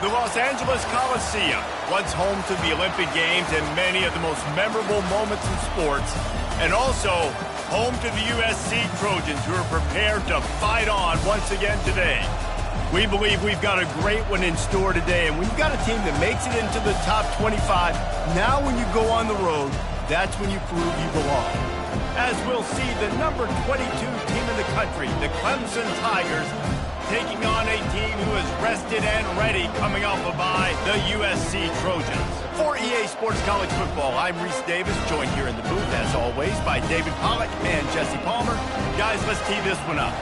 The Los Angeles Coliseum, once home to the Olympic Games and many of the most memorable moments in sports, and also home to the USC Trojans, who are prepared to fight on once again today. We believe we've got a great one in store today, and when you've got a team that makes it into the top 25, now when you go on the road, that's when you prove you belong. As we'll see, the number 22 team in the country, the Clemson Tigers, taking on a team who is rested and ready coming off a bye, the USC Trojans. For EA Sports College Football, I'm Reese Davis, joined here in the booth, as always, by David Pollack and Jesse Palmer. Guys, let's tee this one up.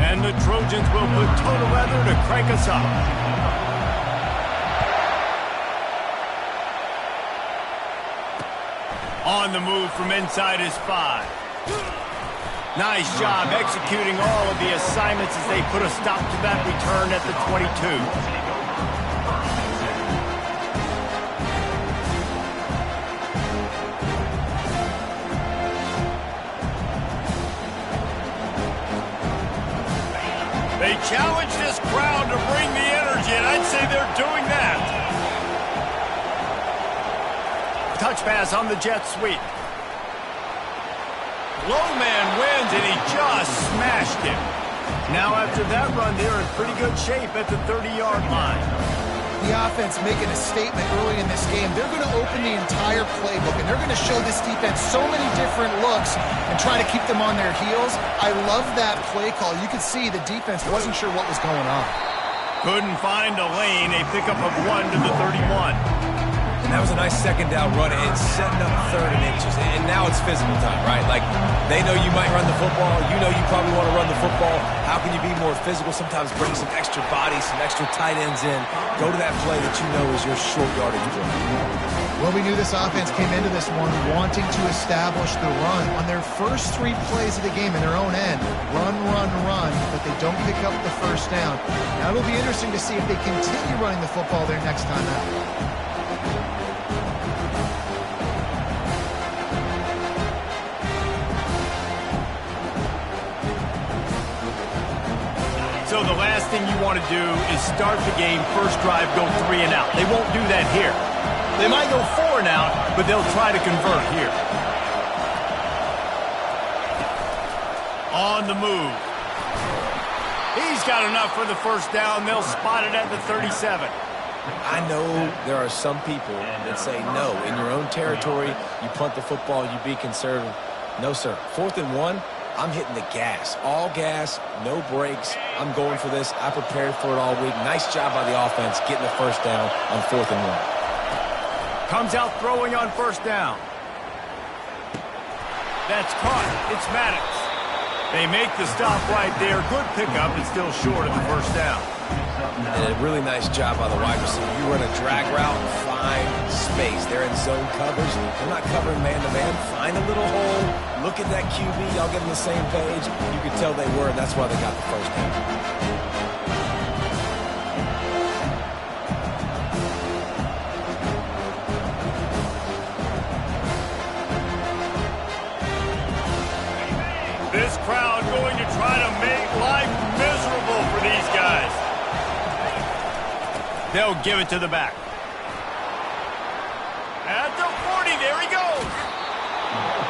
And the Trojans will put total leather to crank us up. On the move from inside his 5. Nice job executing all of the assignments as they put a stop to that return at the 22. They challenge this crowd to bring the energy, and I'd say they're doing that. Touch pass on the jet sweep. Low man wins, and he just smashed him. Now after that run, they're in pretty good shape at the 30-yard line. The offense making a statement early in this game. They're going to open the entire playbook, and they're going to show this defense so many different looks and try to keep them on their heels. I love that play call. You could see the defense wasn't sure what was going on. Couldn't find a lane. A pickup of 1 to the 31. And that was a nice second down run and setting up 3rd and inches. And now it's physical time, right? Like, they know you might run the football. You know you probably want to run the football. How can you be more physical? Sometimes bring some extra bodies, some extra tight ends in. Go to that play that you know is your short yardage play. Well, we knew this offense came into this one wanting to establish the run on their first 3 plays of the game in their own end. Run, run, run, but they don't pick up the first down. Now it'll be interesting to see if they continue running the football their next time out. So the last thing you want to do is start the game, first drive, go 3 and out. They won't do that here. They might go 4 and out, but they'll try to convert here. On the move. He's got enough for the first down. They'll spot it at the 37. I know there are some people that say, no, in your own territory, you punt the football, you be conservative. No, sir. 4th and 1. I'm hitting the gas. All gas, no brakes. I'm going for this. I prepared for it all week. Nice job by the offense getting the first down on 4th and 1. Comes out throwing on first down. That's caught. It's Maddox. They make the stop right there. Good pickup, but still short of the first down. And a really nice job by the wide receiver. You run a drag route, find space. They're in zone coverage. They're not covering man-to-man. Find a little hole. Look at that QB. Y'all get on the same page. You could tell they were, and that's why they got the first down. This crowd going to try to make life miserable for these guys. They'll give it to the back. At the 40, there he goes.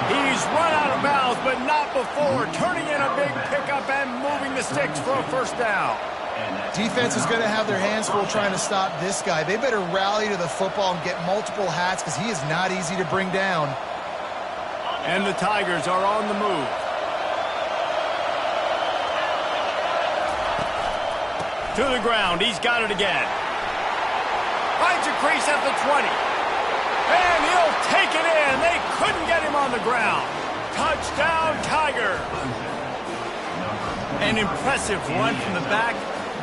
He's run out of bounds, but not before. Turning in a big pickup and moving the sticks for a first down. Defense is going to have their hands full trying to stop this guy. They better rally to the football and get multiple hats because he is not easy to bring down. And the Tigers are on the move. To the ground. He's got it again. Finds a crease at the 20. And he'll take it in. They couldn't get him on the ground. Touchdown, Tiger. An impressive run from the back.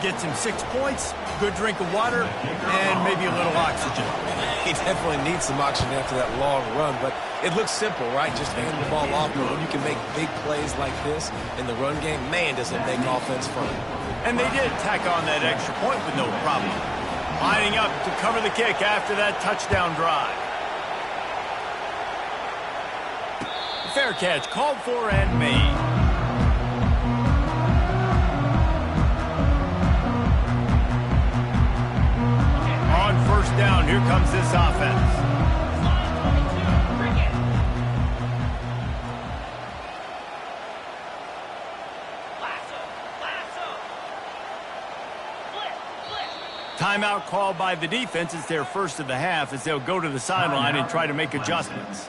Gets him 6 points, good drink of water, and maybe a little oxygen. He definitely needs some oxygen after that long run, but it looks simple, right? Just hand the ball off, but when you can make big plays like this in the run game, man, does it make offense fun. And they did tack on that extra point with no problem. Lining up to cover the kick after that touchdown drive. Fair catch called for and made. comes this offense. Timeout called by the defense. It's their first of the half as they'll go to the sideline and try to make adjustments.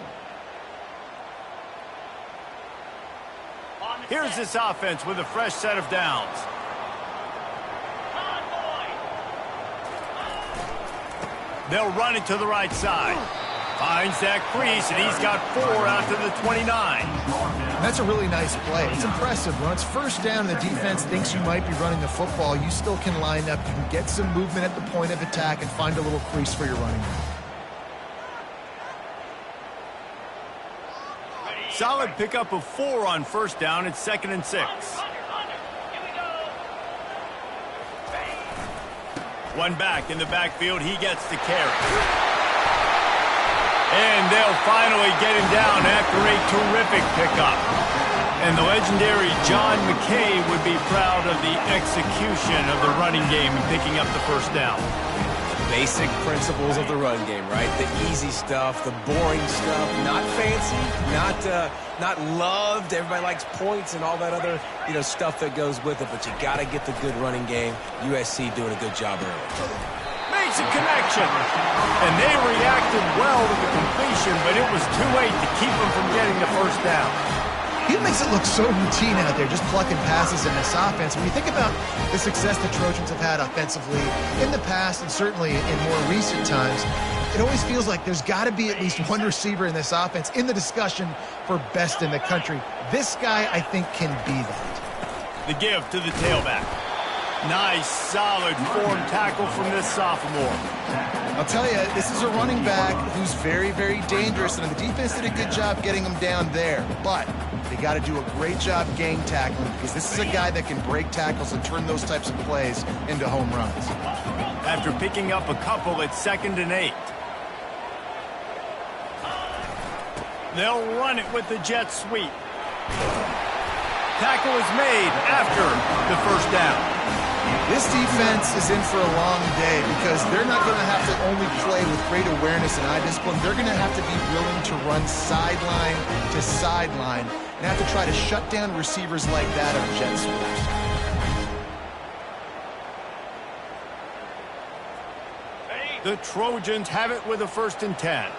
Here's this offense with a fresh set of downs. They'll run it to the right side. Finds that crease, and he's got 4 out to the 29. That's a really nice play. It's impressive. When it's first down and the defense thinks you might be running the football, you still can line up. You can get some movement at the point of attack and find a little crease for your running back. Solid pickup of 4 on first down. It's 2nd and 6. One back in the backfield. He gets the carry. And they'll finally get him down after a terrific pickup. And the legendary John McKay would be proud of the execution of the running game and picking up the first down. Basic principles of the run game, right? The easy stuff, the boring stuff, not fancy, not loved. Everybody likes points and all that other, stuff that goes with it, but you got to get the good running game. USC doing a good job early. Makes a connection, and they reacted well to the completion, but it was too late to keep them from getting the first down. He makes it look so routine out there, just plucking passes in this offense. When you think about the success the Trojans have had offensively in the past and certainly in more recent times, it always feels like there's got to be at least one receiver in this offense in the discussion for best in the country. This guy, I think, can be that. The give to the tailback. Nice, solid form tackle from this sophomore. I'll tell you, this is a running back who's very, very dangerous, and the defense did a good job getting him down there. But they got to do a great job gang tackling because this is a guy that can break tackles and turn those types of plays into home runs. After picking up a couple, it's 2nd and 8. They'll run it with the jet sweep. Tackle is made after the first down. This defense is in for a long day because they're not going to have to only play with great awareness and eye discipline. They're going to have to be willing to run sideline to sideline and have to try to shut down receivers like that on jet sweeps. The Trojans have it with a 1st and 10.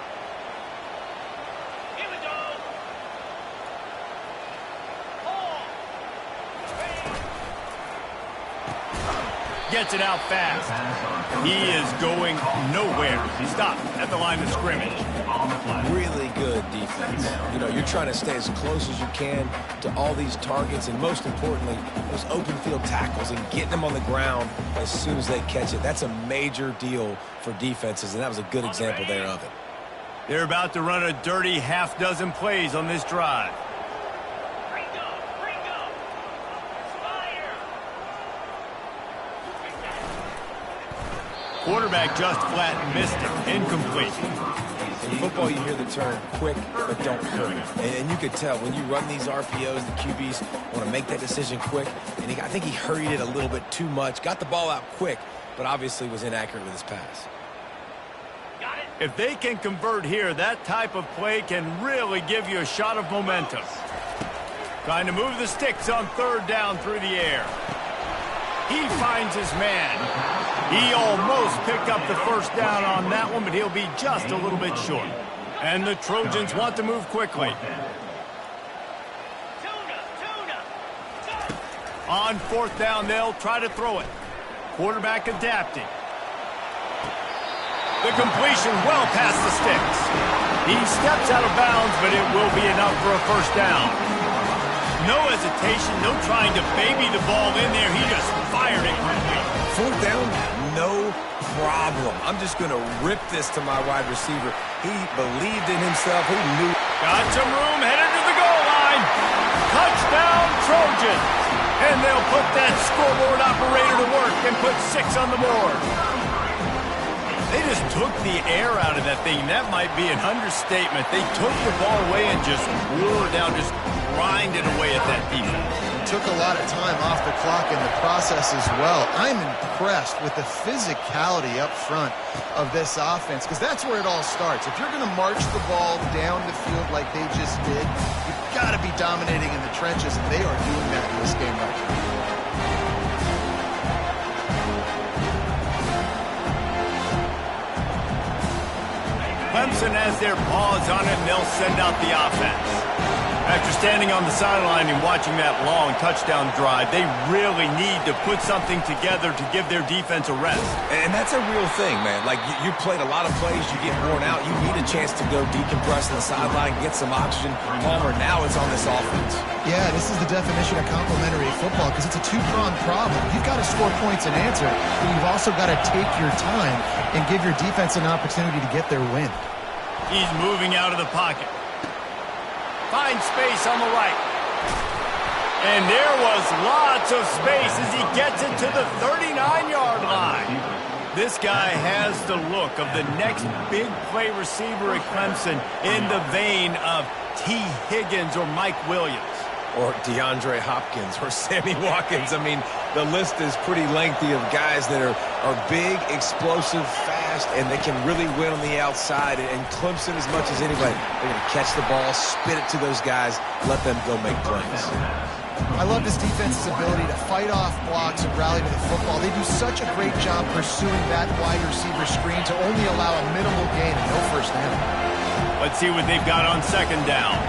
Gets it out fast. He is going nowhere. He stopped at the line of scrimmage. Really good defense. You're trying to stay as close as you can to all these targets, and most importantly, those open field tackles and getting them on the ground as soon as they catch it. That's a major deal for defenses, and that was a good example there of it. They're about to run a dirty half-dozen plays on this drive. Quarterback just flat missed it. Incomplete. In football, you hear the term quick, but don't hurry. And you could tell when you run these RPOs, the QBs want to make that decision quick. And I think he hurried it a little bit too much. Got the ball out quick, but obviously was inaccurate with his pass. If they can convert here, that type of play can really give you a shot of momentum. Trying to move the sticks on 3rd down through the air. He finds his man. He almost picked up the first down on that one, but he'll be just a little bit short. And the Trojans want to move quickly. On 4th down, they'll try to throw it. Quarterback adapting. The completion well past the sticks. He steps out of bounds, but it will be enough for a first down. No hesitation, no trying to baby the ball in there. He just fired it quickly. 4th down, no problem. I'm just going to rip this to my wide receiver. He believed in himself. He knew. Got some room, headed to the goal line. Touchdown, Trojans. And they'll put that scoreboard operator to work and put 6 on the board. They just took the air out of that thing. That might be an understatement. They took the ball away and just wore down, just grinded away at that defense. took a lot of time off the clock in the process as well. I'm impressed with the physicality up front of this offense, because that's where it all starts. If you're going to march the ball down the field like they just did, you've got to be dominating in the trenches, and they are doing that in this game right now. Clemson has their paws on it, and they'll send out the offense. After standing on the sideline and watching that long touchdown drive, they really need to put something together to give their defense a rest. And that's a real thing, man. Like, you played a lot of plays, you get worn out, you need a chance to go decompress on the sideline, get some oxygen. Palmer, now it's on this offense. Yeah, this is the definition of complementary football, because it's a two-pronged problem. You've got to score points and answer, but you've also got to take your time and give your defense an opportunity to get their win. He's moving out of the pocket. Finds space on the right. And there was lots of space as he gets it to the 39-yard line. This guy has the look of the next big play receiver at Clemson, in the vein of T. Higgins or Mike Williams. Or DeAndre Hopkins or Sammy Watkins. I mean, the list is pretty lengthy of guys that are big, explosive, fast, and they can really win on the outside. And Clemson, as much as anybody, they're going to catch the ball, spit it to those guys, let them go make plays. I love this defense's ability to fight off blocks and rally to the football. They do such a great job pursuing that wide receiver screen to only allow a minimal gain and no first down. Let's see what they've got on second down.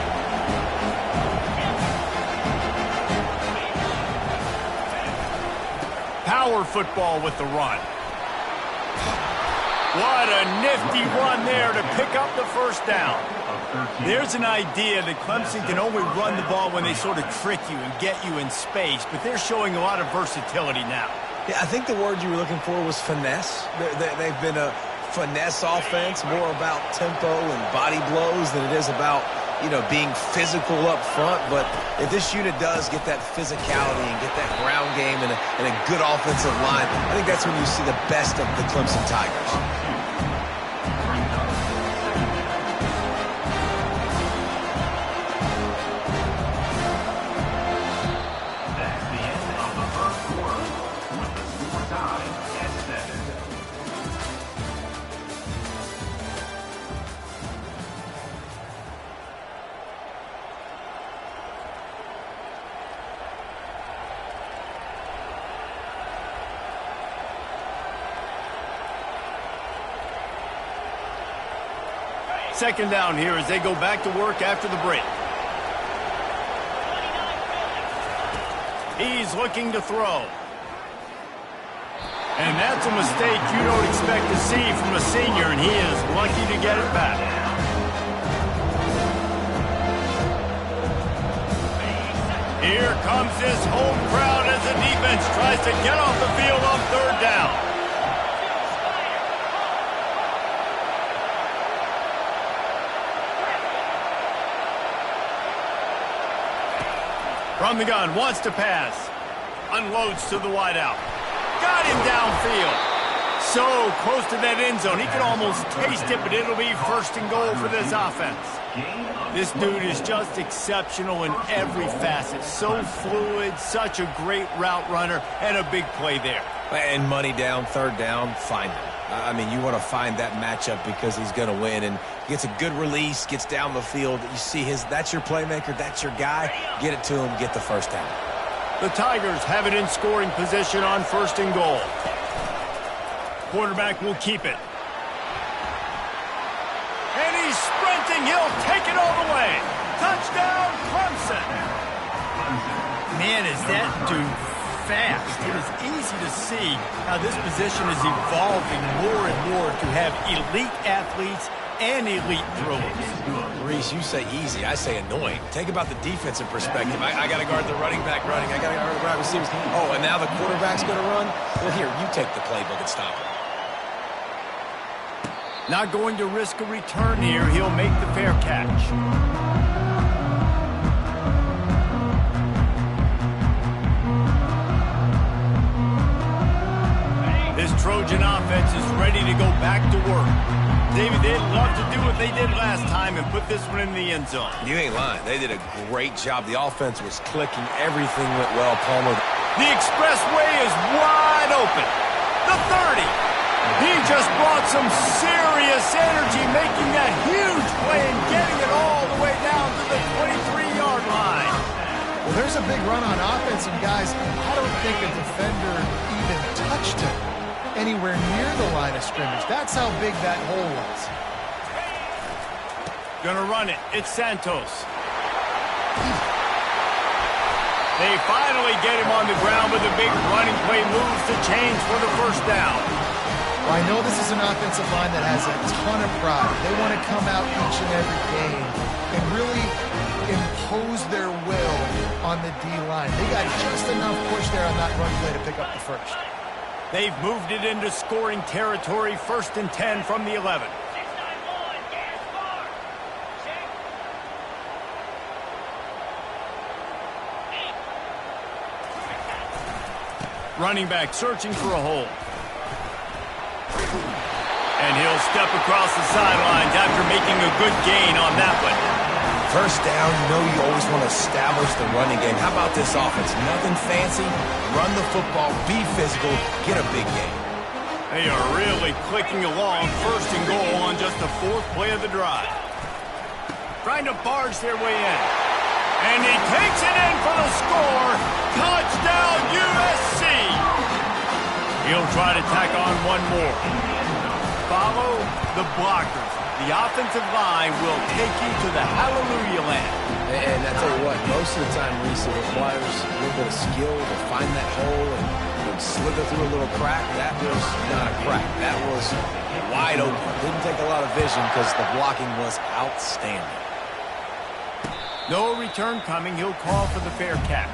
Power football with the run. What a nifty run there to pick up the first down. There's an idea that Clemson can only run the ball when they sort of trick you and get you in space, but they're showing a lot of versatility now. Yeah, I think the word you were looking for was finesse. They've been a finesse offense, more about tempo and body blows than it is about, being physical up front. But if this unit does get that physicality and get that ground game and a good offensive line, I think that's when you see the best of the Clemson Tigers. Second down here as they go back to work after the break. He's looking to throw. And that's a mistake you don't expect to see from a senior, and he is lucky to get it back. Here comes his home crowd as the defense tries to get off the field on third down. From the gun, wants to pass. Unloads to the wideout. Got him downfield. So close to that end zone. He can almost taste it, but it'll be first and goal for this offense. This dude is just exceptional in every facet. So fluid, such a great route runner, and a big play there. And money down, third down, find him. I mean, you want to find that matchup because he's going to win, and gets a good release, gets down the field. You see that's your playmaker, that's your guy. Get it to him, get the first down. The Tigers have it in scoring position on first and goal. Quarterback will keep it. And he's sprinting. He'll take it all the way. Touchdown, Clemson. Man, is that dude fast. It is easy to see how this position is evolving more and more to have elite athletes and elite throwers. Reese, you say easy, I say annoying. Think about the defensive perspective. I got to guard the running back running. I got to guard the wide receivers. Oh, and now the quarterback's going to run? Well, here, you take the playbook and stop him. Not going to risk a return here. He'll make the fair catch. This Trojan offense is ready to go back to work. David, they'd love to do what they did last time and put this one in the end zone. You ain't lying. They did a great job. The offense was clicking. Everything went well, Palmer. The expressway is wide open. The 30. He just brought some serious energy, making that huge play and getting it all the way down to the 23-yard line. Well, there's a big run on offense, and guys, I don't think a defender even touched him anywhere near the line of scrimmage. That's how big that hole was. Gonna run it. It's Santos. They finally get him on the ground, but the big running play moves the chains for the first down. Well, I know this is an offensive line that has a ton of pride. They want to come out each and every game and really impose their will on the D-line. They got just enough push there on that run play to pick up the first. They've moved it into scoring territory, 1st and 10 from the 11. Running back searching for a hole. And he'll step across the sidelines after making a good gain on that one. First down, you know you always want to establish the running game. How about this offense? Nothing fancy. Run the football, be physical, get a big gain. They are really clicking along, 1st and goal on just the 4th play of the drive. Trying to barge their way in. And he takes it in for the score. Touchdown, USC! He'll try to tack on one more. Follow the blockers. The offensive line will take you to the hallelujah land. And I tell you what, most of the time, Reese, it requires a little bit of skill to find that hole and slither through a little crack. That was not a crack. That was wide open. Didn't take a lot of vision because the blocking was outstanding. No return coming. He'll call for the fair catch.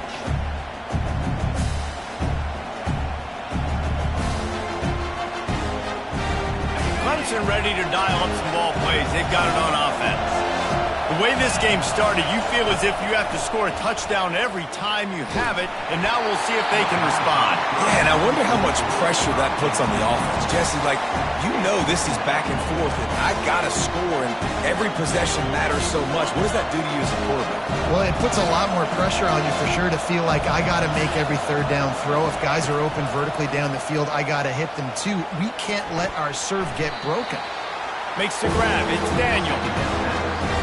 Clemson ready to dial up some ball plays. They've got it on offense. The way this game started, you feel as if you have to score a touchdown every time you have it, and now we'll see if they can respond. Yeah, and I wonder how much pressure that puts on the offense. Jesse, like, you know this is back and forth, and I got to score, and every possession matters so much. What does that do to you as a quarterback? Well, it puts a lot more pressure on you for sure to feel like I got to make every 3rd down throw. If guys are open vertically down the field, I got to hit them too. We can't let our serve get broken. Makes the grab. It's Daniel.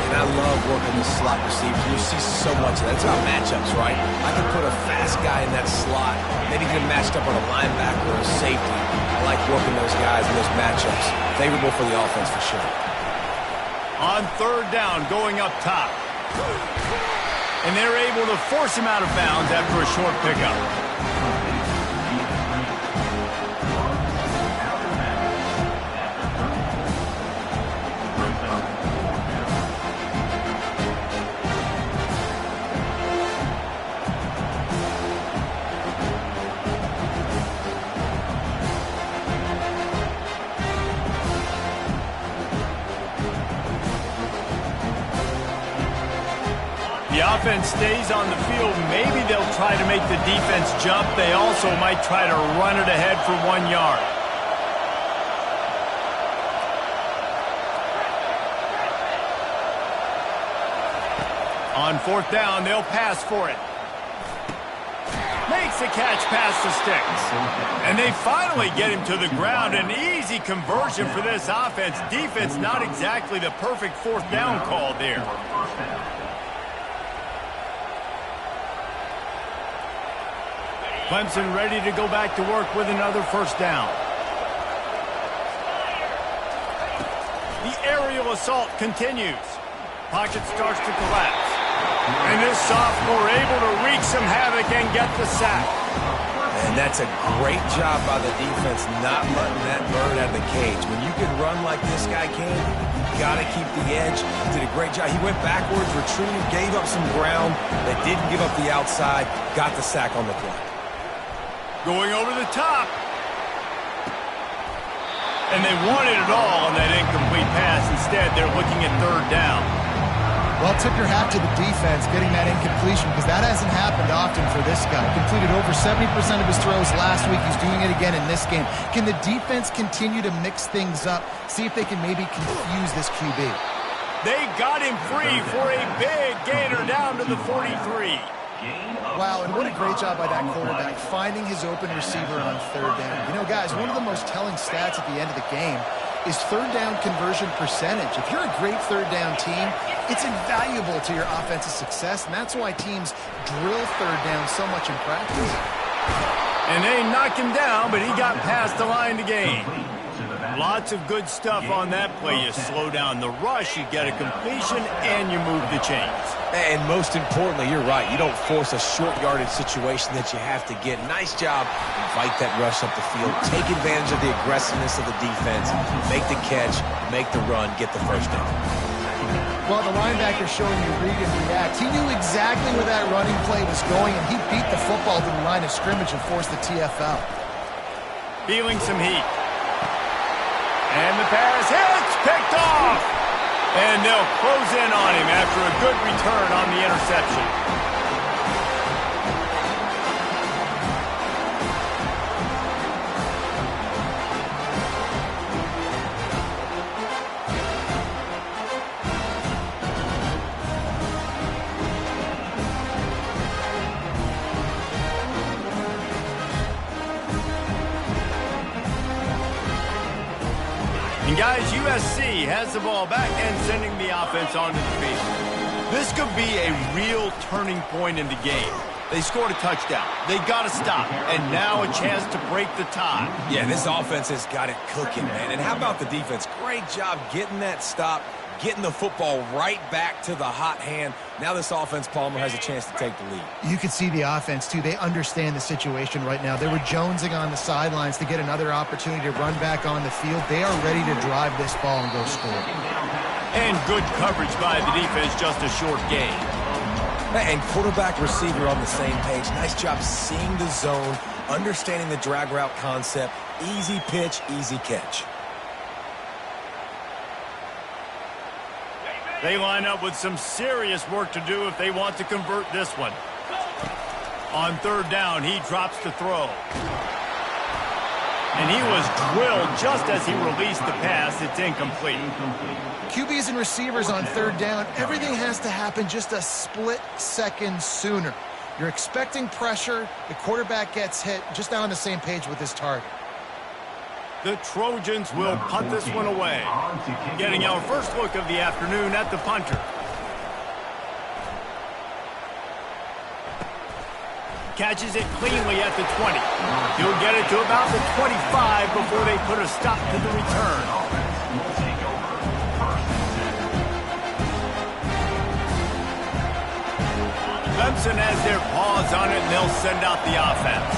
And I love working the slot receivers. You see so much of that. It's about matchups, right? I can put a fast guy in that slot, maybe get him matched up on a linebacker or a safety. I like working those guys in those matchups. Favorable for the offense for sure. On 3rd down, going up top. And they're able to force him out of bounds after a short pickup. The offense stays on the field. Maybe they'll try to make the defense jump. They also might try to run it ahead for 1 yard. On 4th down, they'll pass for it. Makes the catch past the sticks. And they finally get him to the ground. An easy conversion for this offense. Defense not exactly the perfect 4th down call there. Clemson ready to go back to work with another 1st down. The aerial assault continues. Pocket starts to collapse. And this sophomore able to wreak some havoc and get the sack. And that's a great job by the defense not letting that bird out of the cage. When you can run like this guy can, you got to keep the edge. He did a great job. He went backwards, retreated, gave up some ground, but didn't give up the outside, got the sack on the play. Going over the top. And they wanted it all on that incomplete pass. Instead, they're looking at 3rd down. Well, tip your hat to the defense getting that incompletion, because that hasn't happened often for this guy. Completed over 70% of his throws last week. He's doing it again in this game. Can the defense continue to mix things up, see if they can maybe confuse this QB? They got him free for a big gainer down to the 43. Wow, and what a great job by that quarterback, finding his open receiver on third down. You know, guys, one of the most telling stats at the end of the game is third down conversion percentage. If you're a great third down team, it's invaluable to your offensive success, and that's why teams drill third down so much in practice. And they knocked him down, but he got past the line to gain. Lots of good stuff on that play. You slow down the rush, you get a completion, and you move the chains. And most importantly, you're right. You don't force a short yardage situation that you have to get. Nice job. Invite that rush up the field. Take advantage of the aggressiveness of the defense. Make the catch, make the run, get the first down. Well, the linebacker showing you read and react. He knew exactly where that running play was going, and he beat the football to the line of scrimmage and forced the TFL. Feeling some heat. And the pass hits, picked off. And they'll close in on him after a good return on the interception. And guys, USC has the ball back and sending the offense onto the field. This could be a real turning point in the game. They scored a touchdown. They got to stop. And now a chance to break the tie. Yeah, this offense has got it cooking, man. And how about the defense? Great job getting that stop, getting the football right back to the hot hand. Now this offense, Palmer, has a chance to take the lead. You can see the offense, too. They understand the situation right now. They were jonesing on the sidelines to get another opportunity to run back on the field. They are ready to drive this ball and go score. And good coverage by the defense, just a short gain. And quarterback receiver on the same page. Nice job seeing the zone, understanding the drag route concept. Easy pitch, easy catch. They line up with some serious work to do if they want to convert this one. On third down, he drops to throw. And he was drilled just as he released the pass. It's incomplete. QBs and receivers on third down, everything has to happen just a split second sooner. You're expecting pressure, the quarterback gets hit, just not on the same page with his target. The Trojans will punt this one away. Getting our first look of the afternoon at the punter. Catches it cleanly at the 20. He'll get it to about the 25 before they put a stop to the return. Clemson has their paws on it, and they'll send out the offense.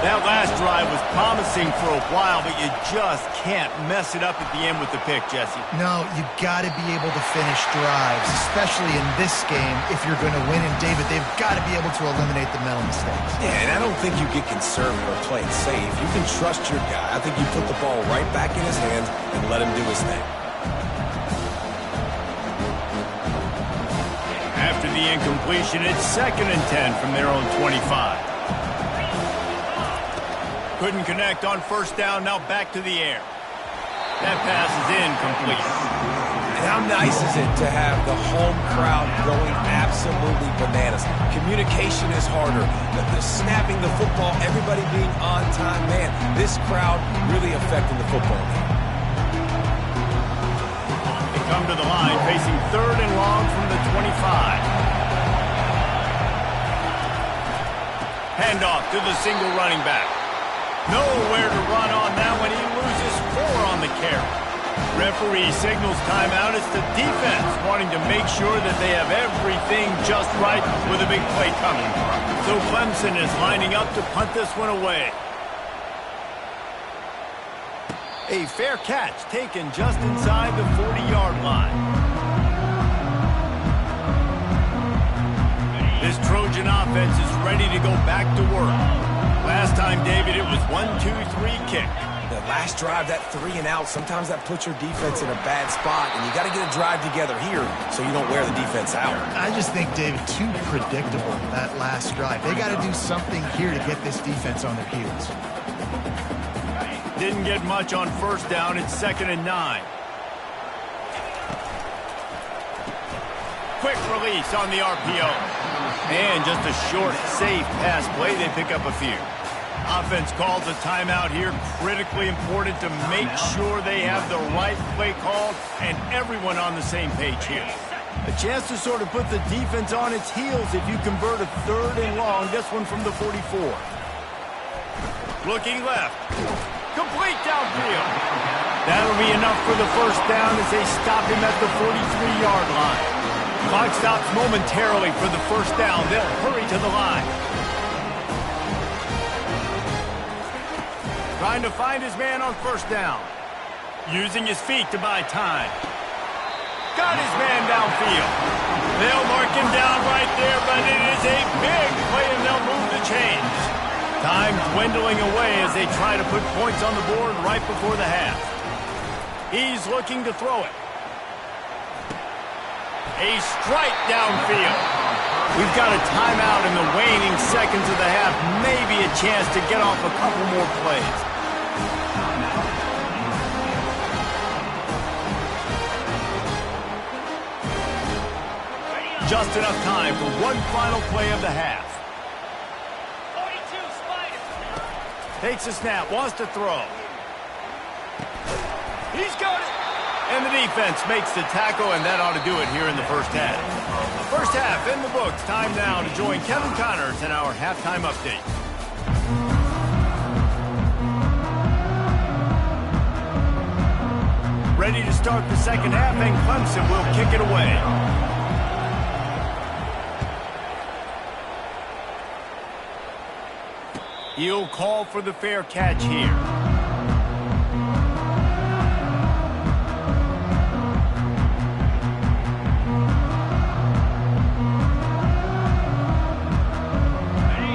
That last drive was promising for a while, but you just can't mess it up at the end with the pick, Jesse. No, you got to be able to finish drives, especially in this game if you're going to win. And, David, they've got to be able to eliminate the mental mistakes. Yeah, and I don't think you get conservative or play it safe. You can trust your guy. I think you put the ball right back in his hands and let him do his thing. After the incompletion, it's 2nd and 10 from their own 25. Couldn't connect on first down, now back to the air. That pass is incomplete. And how nice is it to have the home crowd going absolutely bananas? Communication is harder. The snapping the football, everybody being on time. Man, this crowd really affecting the football game. They come to the line, facing 3rd and long from the 25. Handoff to the single running back. Nowhere to run on that one. He loses 4 on the carry. Referee signals timeout. It's the defense wanting to make sure that they have everything just right with a big play coming. So Clemson is lining up to punt this one away. A fair catch taken just inside the 40-yard line. This Trojan offense is ready to go back to work. Last time, David, it was 1-2-3 kick. The last drive, that 3 and out, sometimes that puts your defense in a bad spot, and you got to get a drive together here so you don't wear the defense out. I just think, David, too predictable, that last drive. They got to do something here to get this defense on their heels. Didn't get much on first down. It's 2nd and 9. Quick release on the RPO. And just a short, safe pass play. They pick up a few. Offense calls a timeout here. Critically important to make sure they have the right play called and everyone on the same page here. A chance to sort of put the defense on its heels if you convert a 3rd and long. This one from the 44. Looking left. Complete downfield. That'll be enough for the first down as they stop him at the 43-yard line. Clock stops momentarily for the first down. They'll hurry to the line. Trying to find his man on first down. Using his feet to buy time. Got his man downfield. They'll mark him down right there, but it is a big play, and they'll move the chains. Time dwindling away as they try to put points on the board right before the half. He's looking to throw it. A strike downfield. We've got a timeout in the waning seconds of the half. Maybe a chance to get off a couple more plays. Just enough time for one final play of the half. 42, Spider. Takes a snap, wants to throw. He's got it. And the defense makes the tackle, and that ought to do it here in the first half. First half in the books. Time now to join Kevin Connors in our halftime update. Ready to start the second half, and Clemson will kick it away. He'll call for the fair catch here.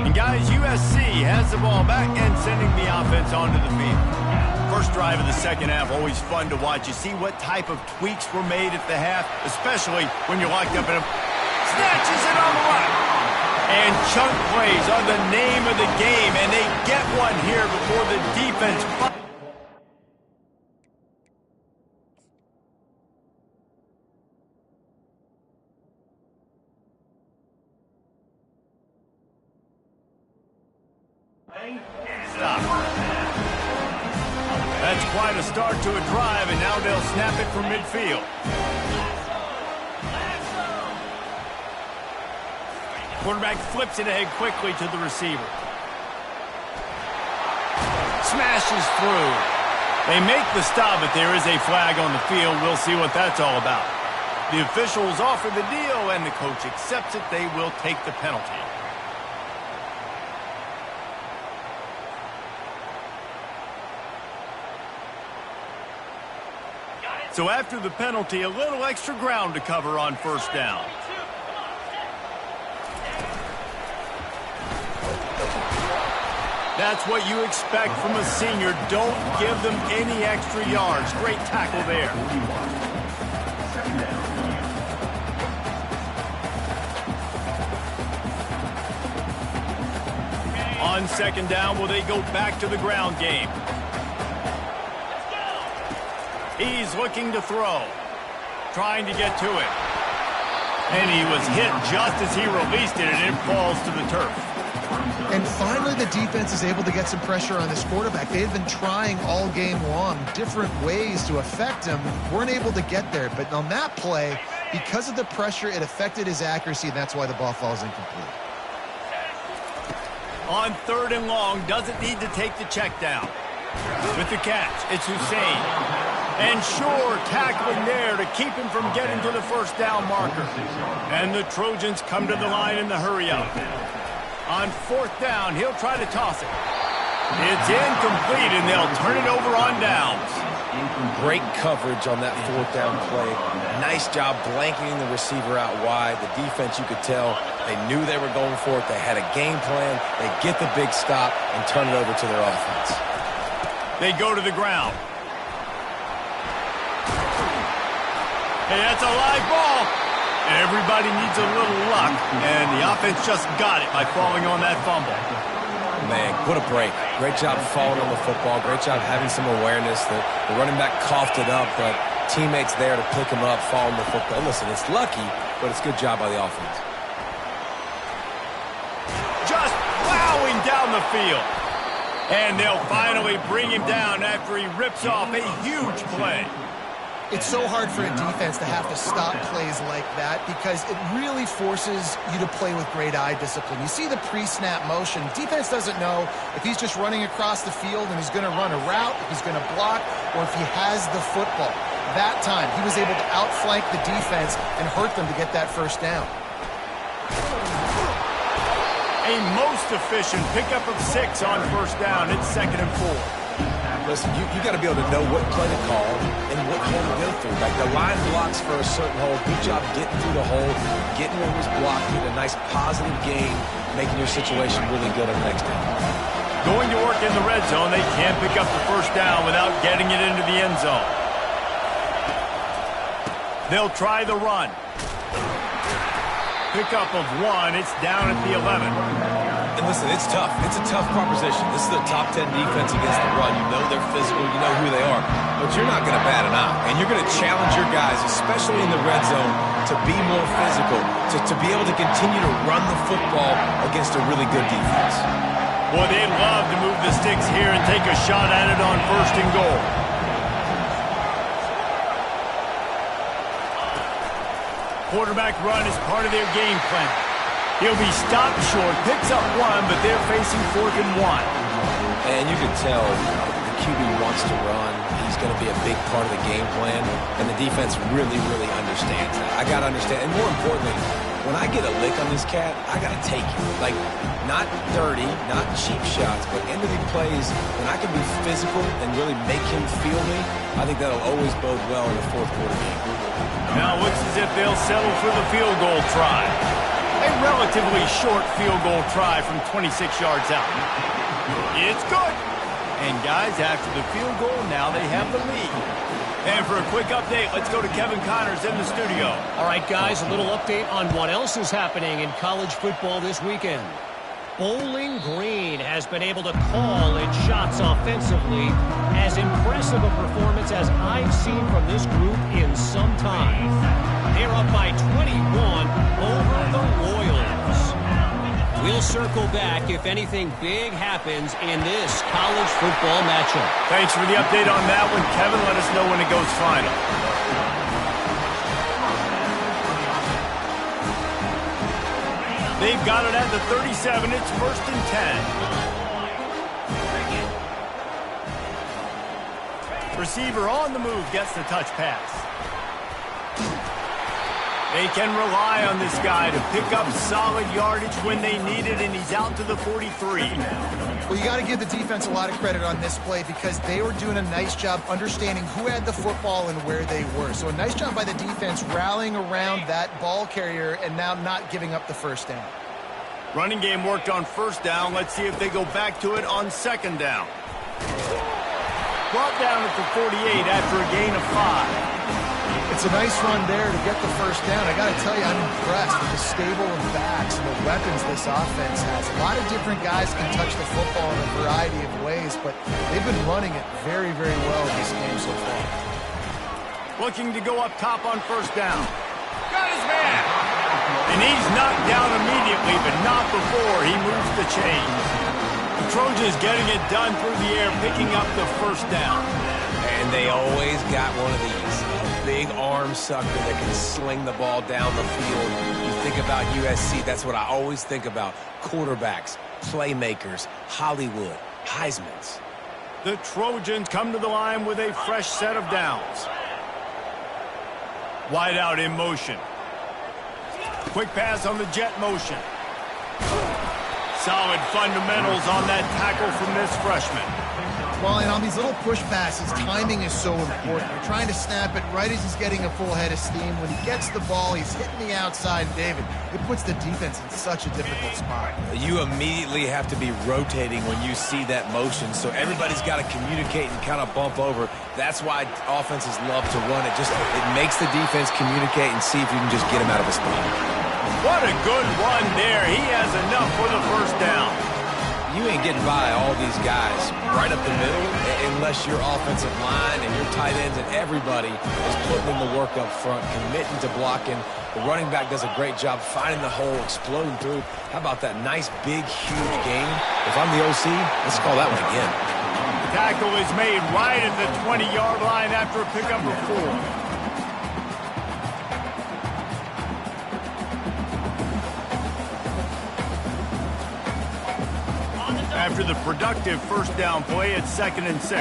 And guys, USC has the ball back and sending the offense onto the field. First drive of the second half, always fun to watch. You see what type of tweaks were made at the half, especially when you're locked up in a... Snatches it on the right. And chunk plays are the name of the game, and they get one here before the defense. Stop. That's quite a start to a drive, and now they'll snap it from midfield. Quarterback flips it ahead quickly to the receiver. Smashes through. They make the stop, but there is a flag on the field. We'll see what that's all about. The officials offer the deal, and the coach accepts it. They will take the penalty. So after the penalty, a little extra ground to cover on first down. That's what you expect from a senior. Don't give them any extra yards. Great tackle there. On second down, will they go back to the ground game? He's looking to throw. Trying to get to it. And he was hit just as he released it, and it falls to the turf. And finally, the defense is able to get some pressure on this quarterback. They've been trying all game long different ways to affect him. Weren't able to get there. But on that play, because of the pressure, it affected his accuracy, and that's why the ball falls incomplete. On third and long, doesn't need to take the check down. With the catch, it's Hussein. And Shore tackling there to keep him from getting to the first down marker. And the Trojans come to the line in the hurry-up. On fourth down, he'll try to toss it. It's incomplete, and they'll turn it over on downs. Great coverage on that fourth down play. Nice job blanketing the receiver out wide. The defense, you could tell, they knew they were going for it. They had a game plan. They get the big stop and turn it over to their offense. They go to the ground. Hey, that's a live ball. Everybody needs a little luck, and the offense just got it by falling on that fumble. Man, what a break. Great job falling on the football. Great job having some awareness. The running back coughed it up, but teammates there to pick him up, fall on the football. Listen, it's lucky, but it's a good job by the offense. Just plowing down the field. And they'll finally bring him down after he rips off a huge play. It's so hard for a defense to have to stop plays like that because it really forces you to play with great eye discipline. You see the pre-snap motion. Defense doesn't know if he's just running across the field and he's going to run a route, if he's going to block, or if he has the football. That time, he was able to outflank the defense and hurt them to get that first down. A most efficient pickup of 6 on first down. It's 2nd and 4. Listen, you got to be able to know what play to call and what hole to go through. Like the line blocks for a certain hole. Good job getting through the hole, getting what was blocked, getting a nice positive gain, making your situation really good on the next down. Going to work in the red zone, they can't pick up the first down without getting it into the end zone. They'll try the run. Pickup of 1. It's down at the 11. And listen, it's tough. It's a tough proposition. This is a top 10 defense against the run. You know they're physical. You know who they are. But you're not going to bat an eye. And you're going to challenge your guys, especially in the red zone, to be more physical, to be able to continue to run the football against a really good defense. Boy, they'd love to move the sticks here and take a shot at it on 1st and goal. Quarterback run is part of their game plan. He'll be stopped short, picks up 1, but they're facing 4th and 1. And you can tell the QB wants to run. He's going to be a big part of the game plan, and the defense really, really understands that. I got to understand, and more importantly, when I get a lick on this cat, I got to take it. Like, not dirty, not cheap shots, but end of the plays, when I can be physical and really make him feel me, I think that'll always bode well in the 4th quarter game. Now it looks as if they'll settle for the field goal try. A relatively short field goal try from 26 yards out. It's good. And guys, after the field goal, now they have the lead. And for a quick update, let's go to Kevin Connors in the studio. All right, guys, a little update on what else is happening in college football this weekend. Bowling Green has been able to call its shots offensively. As impressive a performance as I've seen from this group in some time. They're up by 21 over the Royals. We'll circle back if anything big happens in this college football matchup. Thanks for the update on that one, Kevin. Let us know when it goes final. They've got it at the 37. It's 1st and 10. Receiver on the move gets the touch pass. They can rely on this guy to pick up solid yardage when they need it, and he's out to the 43. Well, you got to give the defense a lot of credit on this play because they were doing a nice job understanding who had the football and where they were. So a nice job by the defense rallying around that ball carrier and now not giving up the first down. Running game worked on 1st down. Let's see if they go back to it on 2nd down. Brought down at the 48 after a gain of 5. It's a nice run there to get the first down. I got to tell you, I'm impressed with the stable of backs and the weapons this offense has. A lot of different guys can touch the football in a variety of ways, but they've been running it very, very well in this game so far. Looking to go up top on 1st down. Got his man! And he's knocked down immediately, but not before he moves the chains. The Trojans getting it done through the air, picking up the 1st down. And they always got one of these. Big arm sucker that can sling the ball down the field. You think about USC, that's what I always think about. Quarterbacks, playmakers, Hollywood, Heismans. The Trojans come to the line with a fresh set of downs. Wide out in motion. Quick pass on the jet motion. Solid fundamentals on that tackle from this freshman. Well, and on these little push passes, timing is so important. You're trying to snap it right as he's getting a full head of steam. When he gets the ball, he's hitting the outside. David, it puts the defense in such a difficult spot. You immediately have to be rotating when you see that motion, so everybody's got to communicate and kind of bump over. That's why offenses love to run it. It makes the defense communicate and see if you can just get him out of a spot. What a good run there. He has enough for the first down. You ain't getting by all these guys right up the middle unless your offensive line and your tight ends and everybody is putting in the work up front, committing to blocking. The running back does a great job finding the hole, exploding through. How about that nice, big, huge gain? If I'm the OC, let's call that one again. The tackle is made right at the 20-yard line after a pickup of 4. After the productive first down play, it's 2nd and 6.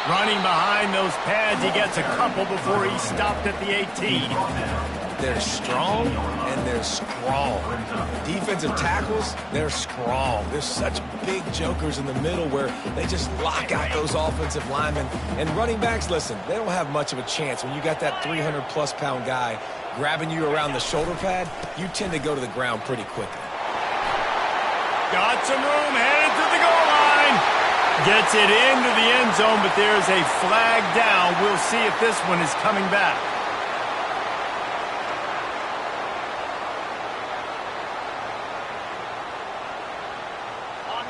Running behind those pads, he gets a couple before he stopped at the 18. They're strong and they're strong. Defensive tackles, they're strong. There's such big jokers in the middle where they just lock out those offensive linemen. And running backs, listen, they don't have much of a chance. When you got that 300-plus pound guy grabbing you around the shoulder pad, you tend to go to the ground pretty quickly. Got some room, headed to the goal line. Gets it into the end zone, but there's a flag down. We'll see if this one is coming back.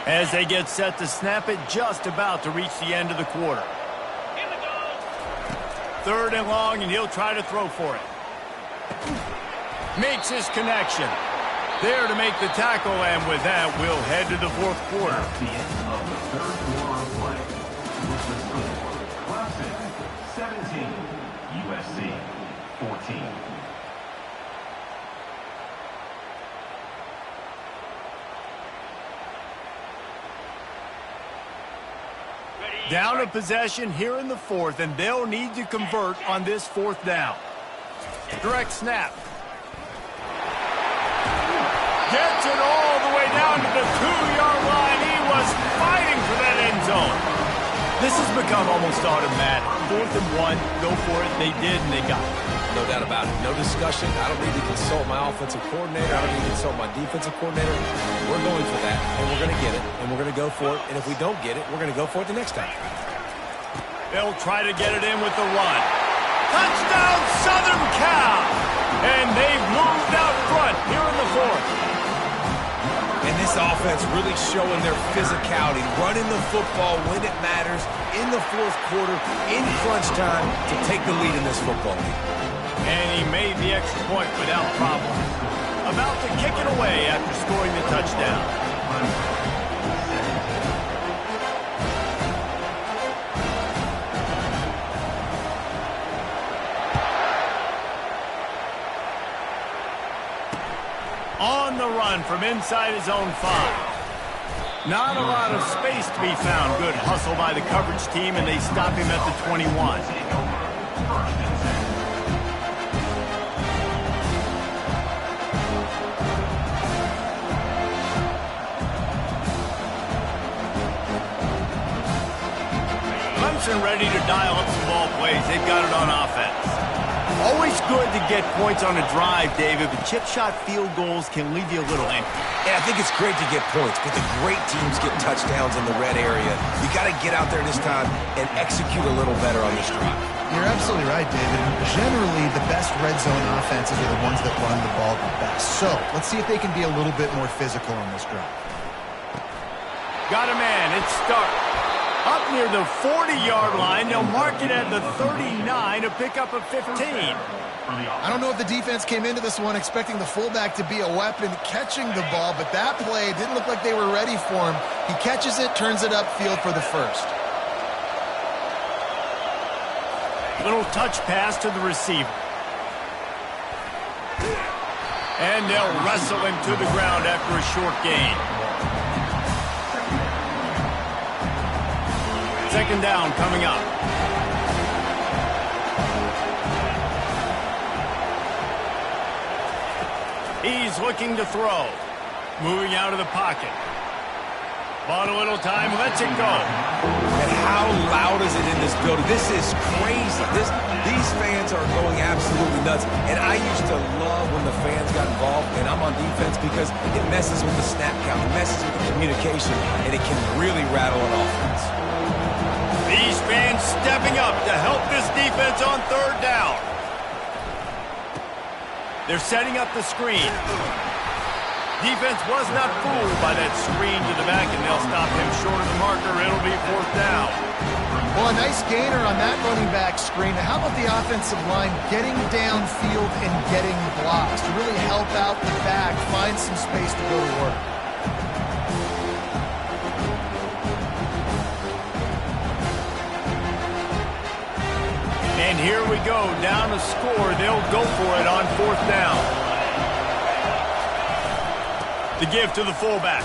As they get set to snap it, just about to reach the end of the quarter. 3rd and long, and he'll try to throw for it. Makes his connection. There to make the tackle, and with that, we'll head to the 4th quarter. At the end of the 3rd quarter of play, with the score, Clemson 17, USC 14. Down a possession here in the 4th, and they'll need to convert on this 4th down. Direct snap. Gets it all the way down to the 2-yard line. He was fighting for that end zone. This has become almost automatic. 4th and 1, go for it. They did, and they got it. No doubt about it. No discussion. I don't need to consult my offensive coordinator. I don't need to consult my defensive coordinator. We're going for that, and we're going to get it, and we're going to go for it. And if we don't get it, we're going to go for it the next time. They'll try to get it in with the run. Touchdown, Southern Cal! And they've moved out front here in the 4th. And this offense really showing their physicality, running the football when it matters, in the 4th quarter, in crunch time, to take the lead in this football game. And he made the extra point without problem. About to kick it away after scoring the touchdown. On the run from inside his own 5. Not a lot of space to be found. Good hustle by the coverage team, and they stop him at the 21. Clemson ready to dial up some ball plays. They've got it on offense. Always good to get points on a drive, David, but chip shot field goals can leave you a little empty. Yeah, I think it's great to get points, but the great teams get touchdowns in the red area. You got to get out there this time and execute a little better on this drive. You're absolutely right, David. Generally, the best red zone offenses are the ones that run the ball the best. So, let's see if they can be a little bit more physical on this drive. Got a man. It's Stark. Up near the 40-yard line, they'll mark it at the 39, a pickup of 15. I don't know if the defense came into this one expecting the fullback to be a weapon catching the ball, but that play didn't look like they were ready for him. He catches it, turns it upfield for the first. Little touch pass to the receiver. And they'll wrestle him to the ground after a short gain. 2nd down coming up. He's looking to throw. Moving out of the pocket. Bought a little time, lets it go. And how loud is it in this building? This is crazy. These fans are going absolutely nuts. And I used to love when the fans got involved, and I'm on defense because it messes with the snap count, it messes with the communication, and it can really rattle an offense. These fans stepping up to help this defense on third down. They're setting up the screen. Defense was not fooled by that screen to the back, and they'll stop him short of the marker. It'll be fourth down. Well, a nice gainer on that running back screen. How about the offensive line getting downfield and getting blocks to really help out the back, find some space to go to work? And here we go, down a score. They'll go for it on fourth down. The give to the fullback.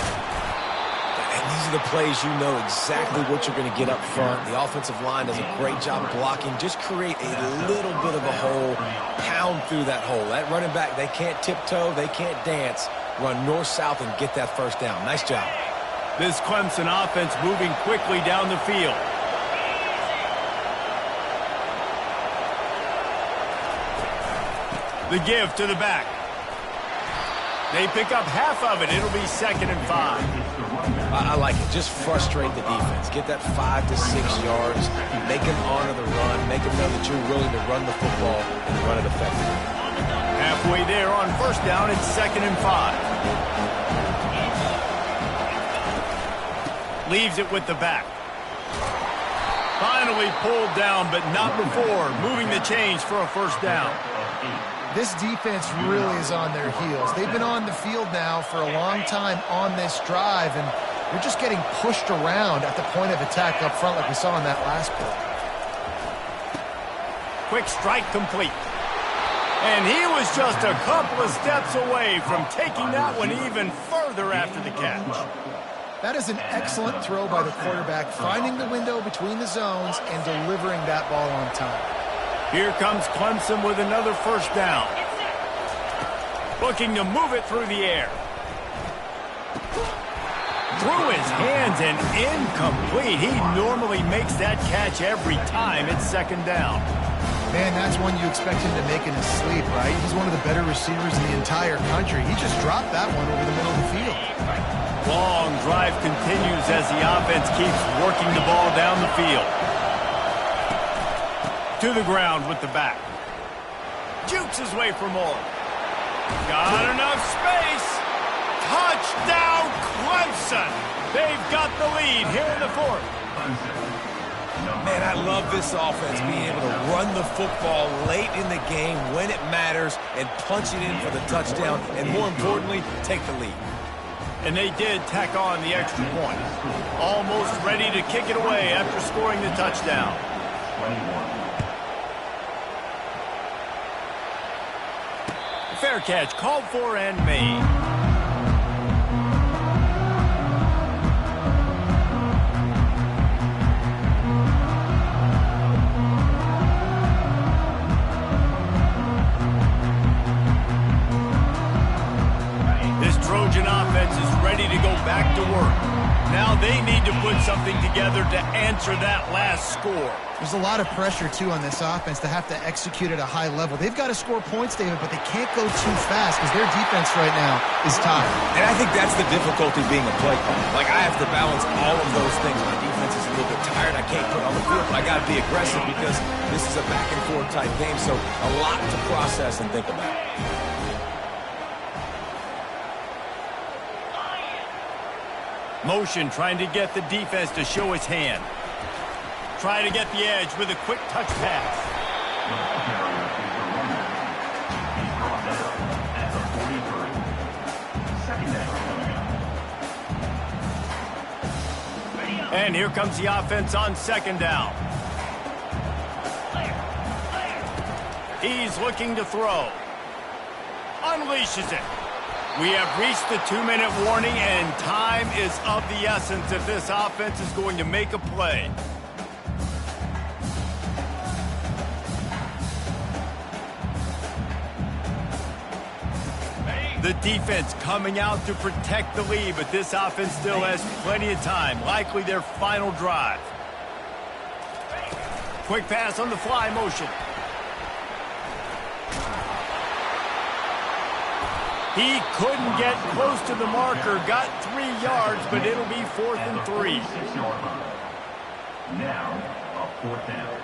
And these are the plays you know exactly what you're going to get up front. The offensive line does a great job of blocking. Just create a little bit of a hole, pound through that hole. That running back, they can't tiptoe, they can't dance. Run north-south and get that first down. Nice job. This Clemson offense moving quickly down the field. The give to the back. They pick up half of it. It'll be 2nd and 5. I like it. Just frustrate the defense. Get that 5 to 6 yards. Make them honor the run. Make them know that you're willing to run the football and run it effectively. Halfway there on first down, it's 2nd and 5. Leaves it with the back. Finally pulled down, but not before. Moving the chains for a first down. This defense really is on their heels. They've been on the field now for a long time on this drive, and they're just getting pushed around at the point of attack up front like we saw in that last play. Quick strike complete. And he was just a couple of steps away from taking that one even further after the catch. That is an excellent throw by the quarterback, finding the window between the zones and delivering that ball on time. Here comes Clemson with another first down. Looking to move it through the air. Through his hands and incomplete. He normally makes that catch every time. It's 2nd down. Man, that's one you expect him to make in his sleep, right? He's one of the better receivers in the entire country. He just dropped that one over the middle of the field. Long drive continues as the offense keeps working the ball down the field. To the ground with the back. Jukes his way for more. Got enough space. Touchdown, Clemson. They've got the lead here in the 4th. Man, I love this offense being able to run the football late in the game when it matters and punch it in for the touchdown and, more importantly, take the lead. And they did tack on the extra point. Almost ready to kick it away after scoring the touchdown. 21. Fair catch called for and made. This Trojan offense is ready to go back to work. Now they need to put something together to answer that last score. There's a lot of pressure, too, on this offense to have to execute at a high level. They've got to score points, David, but they can't go too fast because their defense right now is tired. And I think that's the difficulty being a play caller. Like, I have to balance all of those things. My defense is a little bit tired. I can't put on the field, but I got to be aggressive because this is a back-and-forth type game, so a lot to process and think about. Motion trying to get the defense to show his hand. Try to get the edge with a quick touch pass. And here comes the offense on 2nd down. He's looking to throw. Unleashes it. We have reached the 2-minute warning, and time is of the essence if this offense is going to make a play. The defense coming out to protect the lead, but this offense still has plenty of time, likely their final drive. Quick pass on the fly motion. He couldn't get close to the marker, got 3 yards, but it'll be 4th and 3. Now, a 4th down.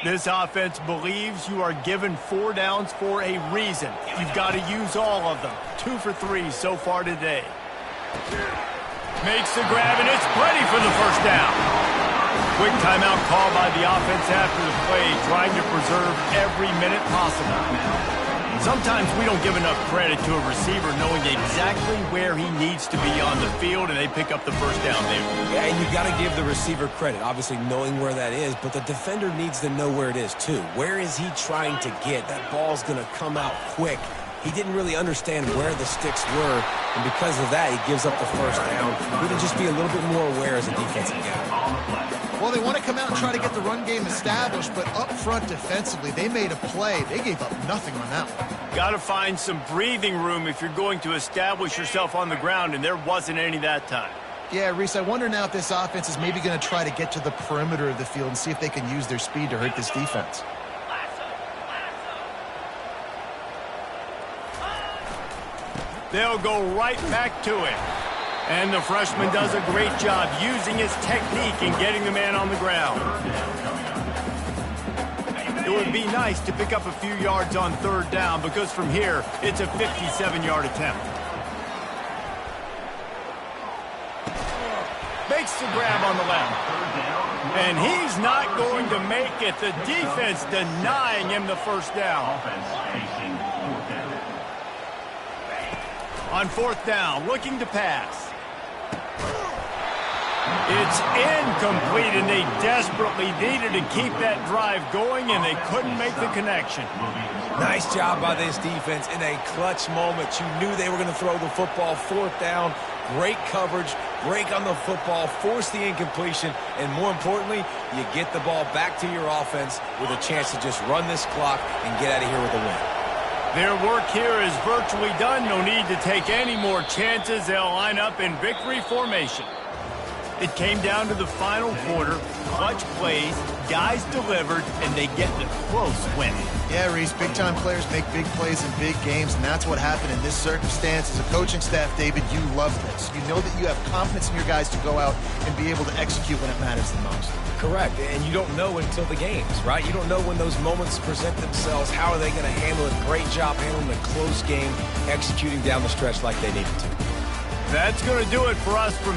This offense believes you are given 4 downs for a reason. You've got to use all of them. 2 for 3 so far today. Makes the grab, and it's plenty for the first down. Quick timeout call by the offense after the play, trying to preserve every minute possible. Sometimes we don't give enough credit to a receiver knowing exactly where he needs to be on the field, and they pick up the first down there. Yeah, and you got to give the receiver credit, obviously knowing where that is, but the defender needs to know where it is too. Where is he trying to get? That ball's going to come out quick. He didn't really understand where the sticks were, and because of that, he gives up the first down. We need to just be a little bit more aware as a defensive guy. Well, they want to come out and try to get the run game established, but up front defensively, they made a play. They gave up nothing on that one. Got to find some breathing room if you're going to establish yourself on the ground, and there wasn't any that time. Yeah, Reese, I wonder now if this offense is maybe going to try to get to the perimeter of the field and see if they can use their speed to hurt this defense. They'll go right back to it. And the freshman does a great job using his technique and getting the man on the ground. It would be nice to pick up a few yards on 3rd down because from here, it's a 57-yard attempt. Makes the grab on the left. And he's not going to make it. The defense denying him the first down. On 4th down, looking to pass. It's incomplete, and they desperately needed to keep that drive going, and they couldn't make the connection. Nice job by this defense in a clutch moment. You knew they were going to throw the football. 4th down, great coverage, break on the football, force the incompletion, and more importantly, you get the ball back to your offense with a chance to just run this clock and get out of here with a win. Their work here is virtually done. No need to take any more chances. They'll line up in victory formation. It came down to the final quarter. Clutch plays, guys delivered, and they get the close win. Yeah, Reese, big-time players make big plays in big games, and that's what happened in this circumstance. As a coaching staff, David, you love this. You know that you have confidence in your guys to go out and be able to execute when it matters the most. Correct, and you don't know until the games, right? You don't know when those moments present themselves. How are they going to handle it? Great job handling a close game, executing down the stretch like they needed to. That's going to do it for us from